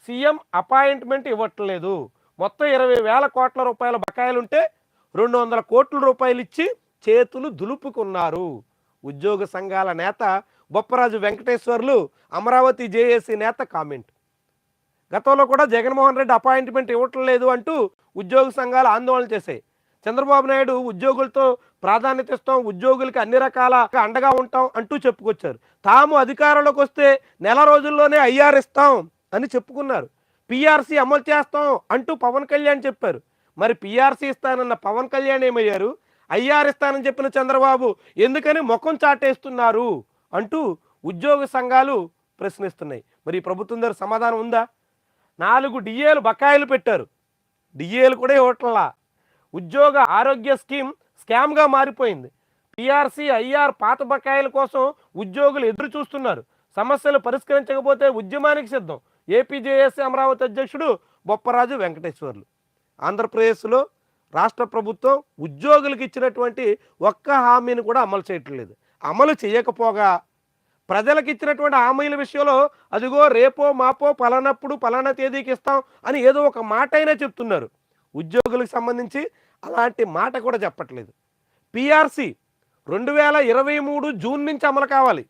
CM appointment ఇవ్వట్లేదు. మొత్తం 20,000 కోట్ల రూపాయల బకాయిలుంటే 200 కోట్ల రూపాయలు ఇచ్చి చేతులు దులుపుకున్నారు. ఉద్యోగ సంఘాల నేత బొప్పరాజు వెంకటేశ్వర్లు అమరావతి జేఏసీ నేత కామెంట్. గతంలో కూడా జగన్మోహన్ రెడ్డి అపాయింట్మెంట్ ఇవ్వటం లేదు అంటూ ఉద్యోగ సంఘాలు ఆందోళన చేశాయి. చంద్రబాబు నాయుడు ఉద్యోగులతో ప్రాధాన్యత ఇస్తాం, ఉద్యోగులకి అన్ని రకాల అండగా ఉంటాం అంటూ చెప్పుకొచ్చారు. తాము అధికారంలోకి వస్తే నెల రోజుల్లోనే ఐఆర్ ఇస్తాం అని చెప్పుకున్నారు. పీఆర్సీ అమలు చేస్తాం అంటూ పవన్ కళ్యాణ్ చెప్పారు. మరి పీఆర్సీ ఇస్తానన్న పవన్ కళ్యాణ్ ఏమయ్యారు? ఐఆర్ ఇస్తానని చెప్పిన చంద్రబాబు ఎందుకని ముఖం చాటేస్తున్నారు అంటూ ఉద్యోగ సంఘాలు ప్రశ్నిస్తున్నాయి. మరి ప్రభుత్వం దగ్గర సమాధానం ఉందా? 4 డిఏలు బకాయిలు పెట్టారు, డిఏలు కూడా ఇవ్వట్లా. ఉద్యోగ ఆరోగ్య స్కీమ్ స్కామ్గా మారిపోయింది. పీఆర్సీ ఐఆర్ పాత బకాయిల కోసం ఉద్యోగులు ఎదురు చూస్తున్నారు. సమస్యలు పరిష్కరించకపోతే ఉద్యమానికి సిద్ధం. ఏపీజేఏసీ అమరావతి అధ్యక్షుడు బొప్పరాజు వెంకటేశ్వర్లు. ఆంధ్రప్రదేశ్లో రాష్ట్ర ప్రభుత్వం ఉద్యోగులకు ఇచ్చినటువంటి ఒక్క హామీని కూడా అమలు చేయట్లేదు. అమలు చేయకపోగా ప్రజలకు ఇచ్చినటువంటి హామీల విషయంలో అదిగో రేపో మాపో పలానప్పుడు పలానా తేదీకి ఇస్తాం అని ఏదో ఒక మాట అయినా చెప్తున్నారు. ఉద్యోగులకు సంబంధించి అలాంటి మాట కూడా చెప్పట్లేదు. పీఆర్సీ 2023 జూన్ నుంచి అమలు కావాలి.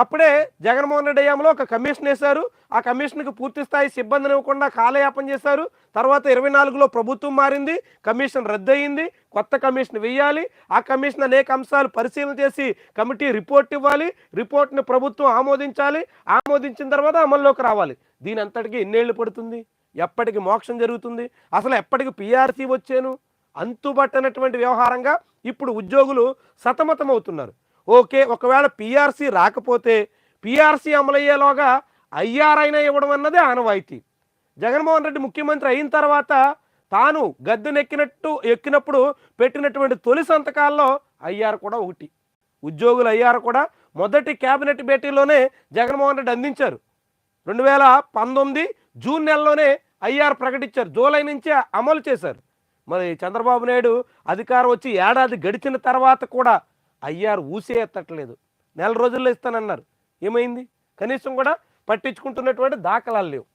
అప్పుడే జగన్మోహన్ రెడ్డి హయాంలో ఒక కమిషన్ వేశారు. ఆ కమిషన్కి పూర్తి స్థాయి సిబ్బందిని ఇవ్వకుండా కాలయాపన చేశారు. తర్వాత 24లో ప్రభుత్వం మారింది, కమిషన్ రద్దయింది, కొత్త కమిషన్ వేయాలి. ఆ కమిషన్ అనేక అంశాలు పరిశీలన చేసి కమిటీ రిపోర్ట్ ఇవ్వాలి. రిపోర్ట్ని ప్రభుత్వం ఆమోదించాలి. ఆమోదించిన తర్వాత అమల్లోకి రావాలి. దీని అంతటికీ ఎన్నేళ్ళు పడుతుంది? ఎప్పటికి మోక్షం జరుగుతుంది? అసలు ఎప్పటికి పీఆర్సీ వచ్చాను? అంతుబట్టనటువంటి వ్యవహారంగా ఇప్పుడు ఉద్యోగులు సతమతమవుతున్నారు. ఓకే, ఒకవేళ పీఆర్సీ రాకపోతే పీఆర్సీ అమలయ్యేలోగా ఐఆర్ అయినా ఇవ్వడం అన్నదే ఆనవాయితీ. జగన్మోహన్ రెడ్డి ముఖ్యమంత్రి అయిన తర్వాత తాను ఎక్కినప్పుడు పెట్టినటువంటి తొలి సంతకాల్లో ఐఆర్ కూడా ఒకటి. ఉద్యోగుల ఐఆర్ కూడా మొదటి కేబినెట్ భేటీలోనే జగన్మోహన్ రెడ్డి అందించారు. 2019 జూన్ నెలలోనే ఐఆర్ ప్రకటించారు. జూలై నుంచే అమలు చేశారు. మరి చంద్రబాబు నాయుడు అధికారం వచ్చి ఏడాది గడిచిన తర్వాత కూడా ఐఆర్ ఊసే ఎత్తట్లేదు. నెల రోజుల్లో ఇస్తానన్నారు. ఏమైంది? కనీసం కూడా పట్టించుకుంటున్నటువంటి దాఖలాలు లేవు.